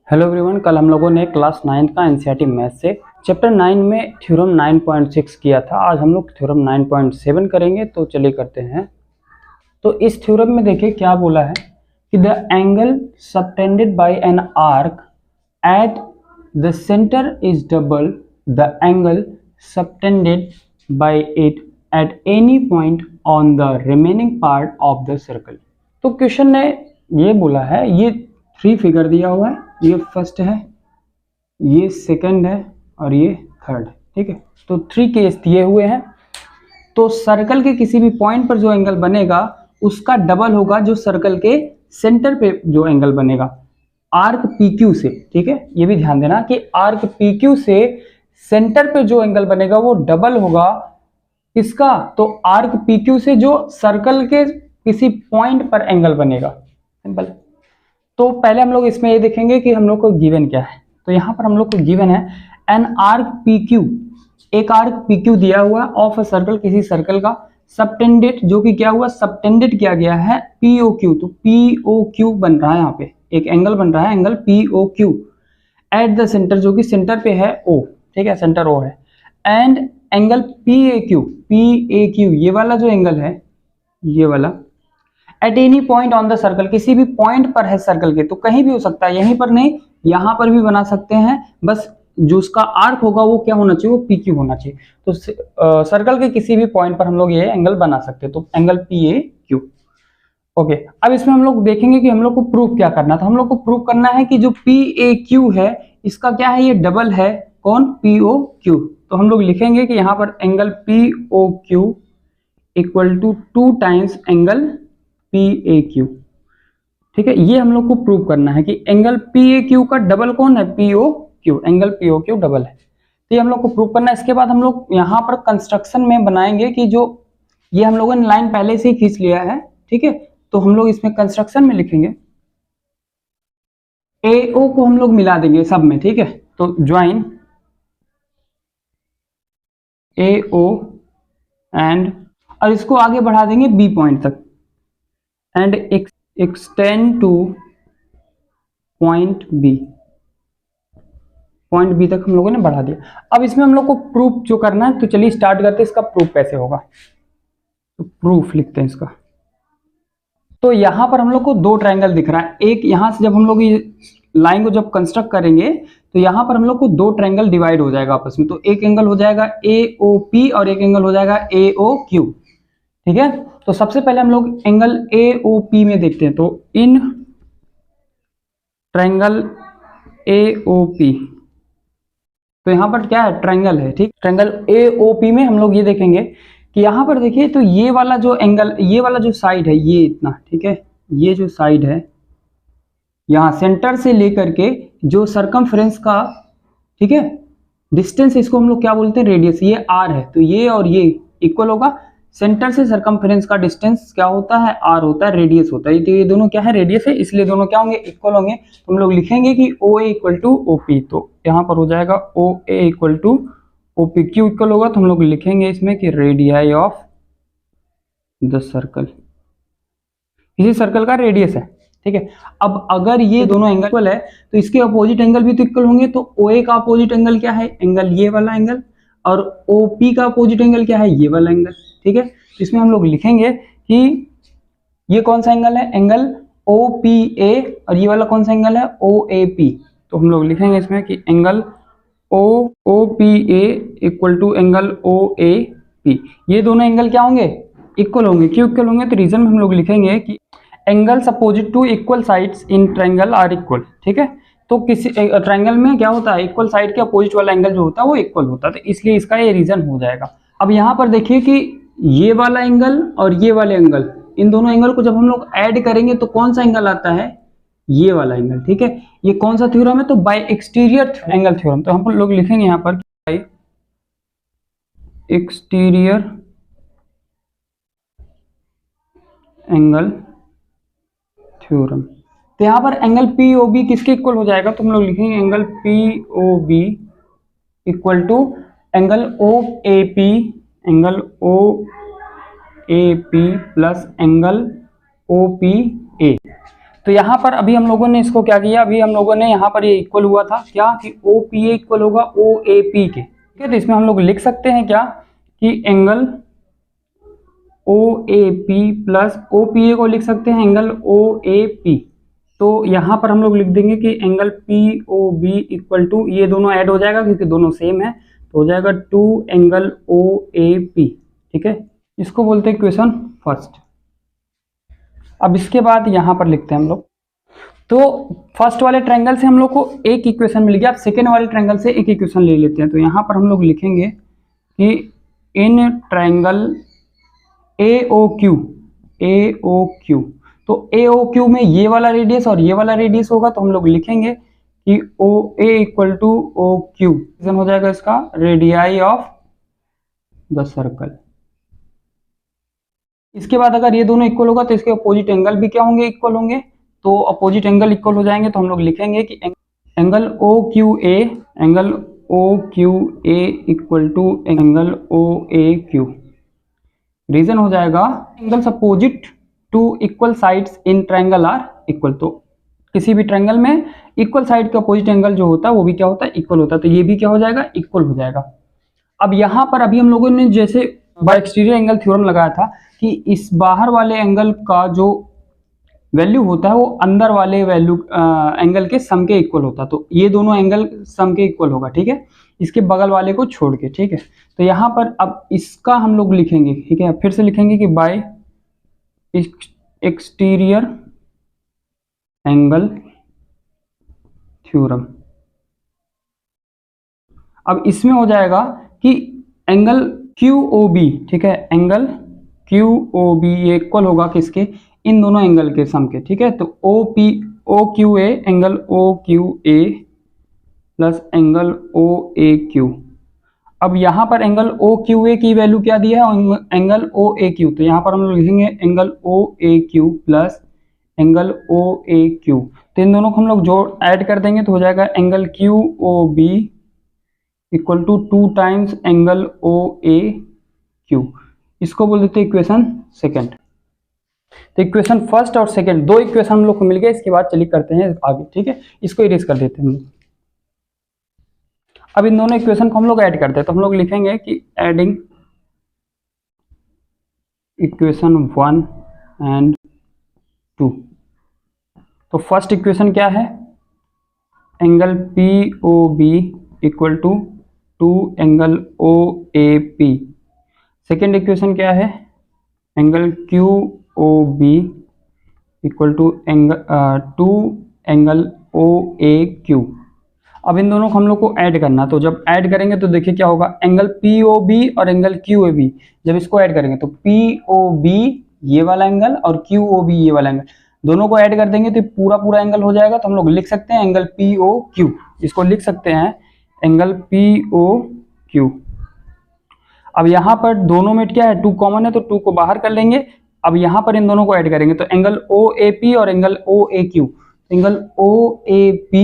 Hello everyone, कल हम लोगों ने क्लास 9 का एनसीईआरटी मैथ से चैप्टर 9 में थ्योरम 9.6 किया था। आज हम लोग थ्योरम 9.7 करेंगे, तो चलिए करते हैं। तो इस थ्योरम में देखिए क्या बोला है कि the angle subtended bye an arc at the centre is double the angle subtended bye it at any point on the remaining part of the circle. तो क्वेश्चन ने ये बोला है, ये 3 फिगर दिया हुआ है, ये फर्स्ट है, ये सेकंड है और ये थर्ड है। ठीक है, तो 3 केस दिए हुए हैं। तो सर्कल के किसी भी पॉइंट पर जो एंगल बनेगा उसका डबल होगा जो सर्कल के सेंटर पे जो एंगल बनेगा आर्क PQ से। ठीक है, ये भी ध्यान देना कि आर्क PQ से सेंटर पे जो एंगल बनेगा वो डबल होगा इसका, तो आर्क PQ से जो सर्कल के किसी पॉइंट पर एंगल बनेगा। सिंपल। तो पहले हम लोग इसमें ये देखेंगे कि हम लोग को गिवन क्या है। तो यहाँ पर हम लोग को गिवन है एन आर्क PQ, एक आर्क PQ दिया हुआ ऑफ अ सर्कल, किसी सर्कल का सबटेंडेड, जो कि क्या हुआ सबटेंडेड किया गया है POQ। तो POQ बन रहा है, यहाँ पे एक एंगल बन रहा है, angle POQ at the centre, जो कि सेंटर पे है O। ठीक है, सेंटर O है। एंड एंगल PAQ, ये वाला जो एंगल है, ये वाला at any point on the circle, किसी भी पॉइंट पर है सर्कल के, तो कहीं भी हो सकता है, यहीं पर नहीं यहां पर भी बना सकते हैं, बस जो उसका आर्क होगा वो क्या होना चाहिए, वो PQ होना चाहिए। तो सर्कल के किसी भी पॉइंट पर हम लोग ये एंगल बना सकते हैं, तो एंगल PAQ। ओके, अब इसमें हम लोग देखेंगे कि हम लोग को प्रूफ क्या करना था। हम लोग को प्रूफ करना है कि जो PAQ है इसका क्या है, ये डबल है, कौन, POQ। तो हम लोग लिखेंगे कि यहाँ पर angle POQ equal to 2 times angle PAQ। ठीक है, ये हम लोग को प्रूव करना है कि एंगल PAQ का डबल कौन है, POQ, एंगल POQ डबल है। तो ये हम लोग को प्रूव करना है। इसके बाद हम लोग यहाँ पर कंस्ट्रक्शन में बनाएंगे कि जो ये हम लोगों ने लाइन पहले से ही खींच लिया है। ठीक है, तो हम लोग इसमें कंस्ट्रक्शन में लिखेंगे AO को हम लोग मिला देंगे सब में। ठीक है, तो ज्वाइन AO एंड, और इसको आगे बढ़ा देंगे B पॉइंट तक, and extend two point B तक हम लोगों ने बढ़ा दिया। अब इसमें हम लोग को प्रूफ जो करना है, तो चलिए स्टार्ट करते हैं। इसका प्रूफ कैसे होगा, तो प्रूफ लिखते हैं इसका। तो यहां पर हम लोग को 2 ट्रायंगल दिख रहा है। एक यहां से जब हम लोग ये लाइन को जब कंस्ट्रक्ट करेंगे तो यहां पर हम लोग को 2 ट्रायंगल डिवाइड हो जाएगा आपस में। तो एक एंगल हो जाएगा AOP और एक एंगल हो जाएगा AOQ। ठीक है, तो सबसे पहले हम लोग एंगल AOP में देखते हैं। तो इन ट्रायंगल AOP, तो यहां पर क्या है, ट्रायंगल है। ठीक, ट्रायंगल AOP में हम लोग ये देखेंगे कि यहां पर देखिए, तो ये वाला जो एंगल, ये वाला जो साइड है, ये इतना, ठीक है, ये जो साइड है यहां सेंटर से लेकर के जो सरकमफ्रेंस का, ठीक है, डिस्टेंस, इसको हम लोग क्या बोलते हैं, रेडियस, ये R है। तो ये और ये इक्वल होगा, सेंटर से सरकमफ्रेंस का डिस्टेंस क्या होता है, R होता है, रेडियस होता है। तो ये दोनों क्या है, रेडियस है, इसलिए दोनों क्या होंगे, इक्वल होंगे। तो हम लोग लिखेंगे कि OA इक्वल टू OP। तो यहाँ पर हो जाएगा OA इक्वल टू OP। क्यों इक्वल होगा, तो हम लोग लिखेंगे इसमें कि रेडियाई ऑफ द सर्कल, इसी सर्कल का रेडियस है। ठीक है, अब अगर ये दोनों एंगल इक्वल है तो इसके अपोजिट एंगल भी तो इक्वल होंगे। तो OA का अपोजिट एंगल क्या है, एंगल ये वाला एंगल, और OP का अपोजिट एंगल क्या है, ये वाला एंगल। ठीक है, तो इसमें हम लोग लिखेंगे कि ये कौन सा एंगल है, एंगल OPA, और ये वाला कौन सा एंगल है, OAP। तो हम लोग लिखेंगे इसमें कि angle OPA equal to angle OAP। ये दोनों एंगल क्या होंगे, इक्वल होंगे। क्यों इक्वल होंगे, तो रीजन में हम लोग लिखेंगे कि angles opposite to equal sides in triangle are equal. ठीक है, तो किसी ट्रायंगल में क्या होता है, इक्वल साइड के अपोजिट वाला एंगल जो होता है वो इक्वल होता है, तो इसलिए इसका ये रीजन हो जाएगा। अब यहाँ पर देखिए कि ये वाला एंगल और ये वाले एंगल, इन दोनों एंगल को जब हम लोग ऐड करेंगे तो कौन सा एंगल आता है, ये वाला एंगल। ठीक है, ये कौन सा थ्योरम है, तो बाय एक्सटीरियर एंगल थ्योरम। तो हम लोग लिखेंगे यहाँ पर बाय एक्सटीरियर एंगल थ्योरम। तो यहाँ पर एंगल POB किसके इक्वल हो जाएगा, तो हम लोग लिखेंगे angle POB equal to angle OAP, angle OAP plus angle OPA। तो यहाँ पर अभी हम लोगों ने इसको क्या किया, अभी हम लोगों ने यहाँ पर ये इक्वल हुआ था क्या कि OPA इक्वल होगा OAP के, ठीक है। तो इसमें हम लोग लिख सकते हैं क्या कि एंगल OAP प्लस OPA को लिख सकते हैं एंगल OAP। तो यहाँ पर हम लोग लिख देंगे कि एंगल POB इक्वल टू, ये दोनों ऐड हो जाएगा क्योंकि दोनों सेम है, तो हो जाएगा 2 एंगल OAP, ठीक है। इसको बोलते हैं इक्वेशन फर्स्ट। अब इसके बाद यहाँ पर लिखते हैं हम लोग, तो फर्स्ट वाले ट्रायंगल से हम लोग को एक इक्वेशन मिल गया। अब सेकेंड वाले ट्रायंगल से एक इक्वेशन ले लेते हैं। तो यहाँ पर हम लोग लिखेंगे कि इन ट्रायंगल AOQ, तो AOQ में ये वाला रेडियस और ये वाला रेडियस होगा, तो हम लोग लिखेंगे कि OA इक्वल टू OQ हो जाएगा इसका रेडियाई ऑफ द सर्कल। इसके बाद अगर ये दोनों इक्वल होगा तो इसके अपोजिट एंगल भी क्या होंगे, इक्वल होंगे। तो अपोजिट एंगल इक्वल हो जाएंगे तो हम लोग लिखेंगे कि angle OQA equal to angle OAQ। Reason हो जाएगा angles opposite to equal sides in triangle are equal. तो किसी भी ट्रायंगल में इक्वल साइड का अपोजिट एंगल जो होता है वो भी क्या होता है, इक्वल होता है। तो ये भी क्या हो जाएगा, इक्वल हो जाएगा। अब यहाँ पर अभी हम लोगों ने जैसे बाय एक्सटीरियर एंगल थ्योरम लगाया था कि इस बाहर वाले एंगल का जो वैल्यू होता है वो अंदर वाले वैल्यू एंगल के सम के इक्वल होता है। तो ये दोनों एंगल सम के इक्वल होगा, ठीक है, इसके बगल वाले को छोड़ के, ठीक है। तो यहाँ पर अब इसका हम लोग लिखेंगे, ठीक है, फिर से लिखेंगे कि बाय एक्सटीरियर एंगल थ्योरम। अब इसमें हो जाएगा कि एंगल QOB, ठीक है, एंगल QOB ये इक्वल होगा किसके, इन दोनों एंगल के सम के, ठीक है। तो OQA angle OQA plus angle OAQ। अब यहाँ पर एंगल OQA की वैल्यू क्या दिया है, एंगल OAQ। तो यहाँ पर हम लोग लिखेंगे angle OAQ plus angle OAQ। तो इन दोनों को हम लोग जोड़ ऐड कर देंगे तो हो जाएगा angle QOB equal to 2 times angle OAQ। इसको बोल देते हैं इक्वेशन सेकेंड। तो इक्वेशन फर्स्ट और सेकेंड दो इक्वेशन हम लोग को मिल गए। इसके बाद चलिए करते हैं आगे, ठीक है, इसको इरेज कर देते हैं हम लोग। अब इन दोनों इक्वेशन को हम लोग ऐड करते हैं। तो हम लोग लिखेंगे कि एडिंग इक्वेशन 1 एंड 2। तो फर्स्ट इक्वेशन क्या है, angle POB equal to 2 angle OAP। Second equation क्या है, angle QOB equal to 2 angle OAQ। अब इन दोनों को हम लोग को ऐड करना। तो जब ऐड करेंगे तो देखिए क्या होगा, एंगल POB और एंगल QAB जब इसको ऐड करेंगे तो POB ये वाला एंगल और QOB ये वाला एंगल, दोनों को ऐड कर देंगे तो पूरा पूरा एंगल हो जाएगा। तो हम लोग लिख सकते हैं एंगल POQ, इसको लिख सकते हैं एंगल POQ। अब यहाँ पर दोनों में क्या है, 2 कॉमन है तो 2 को बाहर कर लेंगे। अब यहाँ पर इन दोनों को ऐड करेंगे तो एंगल OAP और एंगल OAQ, एंगल OAP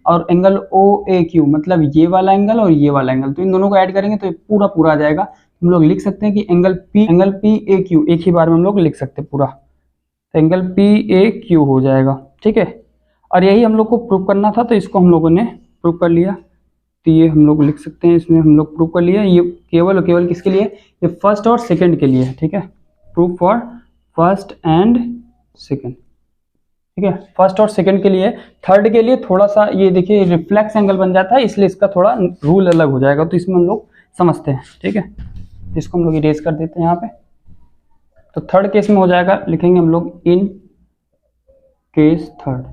और एंगल OAQ मतलब ये वाला एंगल और ये वाला एंगल, तो इन दोनों को ऐड करेंगे तो पूरा पूरा आ जाएगा। हम लोग लिख सकते हैं कि एंगल PAQ एक ही बार में हम लोग लिख सकते हैं पूरा, तो एंगल PAQ हो जाएगा, ठीक है। और यही हम लोग को प्रूव करना था तो इसको हम लोगों ने प्रूव कर लिया। तो ये हम लोग लिख सकते हैं, इसमें हम लोग प्रूव कर लिया। ये केवल और केवल किसके लिए, ये फर्स्ट और सेकंड के लिए है, ठीक है, proof for first and second, ठीक है, फर्स्ट और सेकंड के लिए। थर्ड के लिए थोड़ा सा ये देखिए रिफ्लेक्स एंगल बन जाता है, इसलिए इसका थोड़ा रूल अलग हो जाएगा, तो इसमें हम लोग समझते हैं, ठीक है। इसको हम लोग इरेज कर देते हैं यहाँ पे। तो थर्ड केस में हो जाएगा, लिखेंगे हम लोग इन केस थर्ड।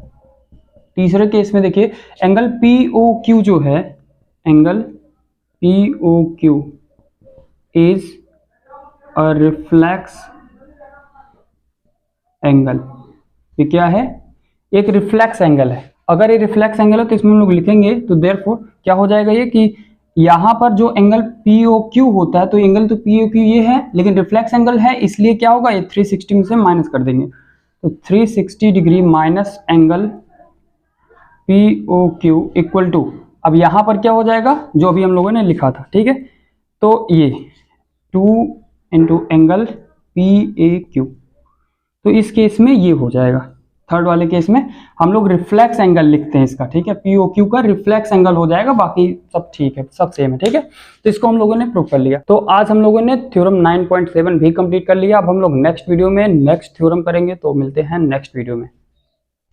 तीसरे केस में देखिए एंगल POQ जो है, angle POQ is a reflex angle. ये क्या है, एक रिफ्लेक्स एंगल है। अगर ये रिफ्लेक्स एंगल है तो इसमें हम लोग लिखेंगे तो देयरफॉर क्या हो जाएगा ये कि यहाँ पर जो एंगल POQ होता है तो एंगल तो POQ ये है लेकिन रिफ्लेक्स एंगल है, इसलिए क्या होगा, ये 360 में से माइनस कर देंगे। तो 360 degree minus angle POQ equal to, अब यहाँ पर क्या हो जाएगा जो अभी हम लोगों ने लिखा था, ठीक है। तो ये 2 इंटू एंगल PAQ, तो इस केस में ये हो जाएगा, थर्ड वाले केस में हम लोग रिफ्लेक्स एंगल लिखते हैं इसका, ठीक है, POQ का रिफ्लेक्स एंगल हो जाएगा, बाकी सब ठीक है, सब सेम है, ठीक है। तो इसको हम लोगों ने प्रूव कर लिया। तो आज हम लोगों ने थ्योरम 9.7 भी कंप्लीट कर लिया। अब हम लोग नेक्स्ट वीडियो में नेक्स्ट थ्योरम करेंगे, तो मिलते हैं नेक्स्ट वीडियो में।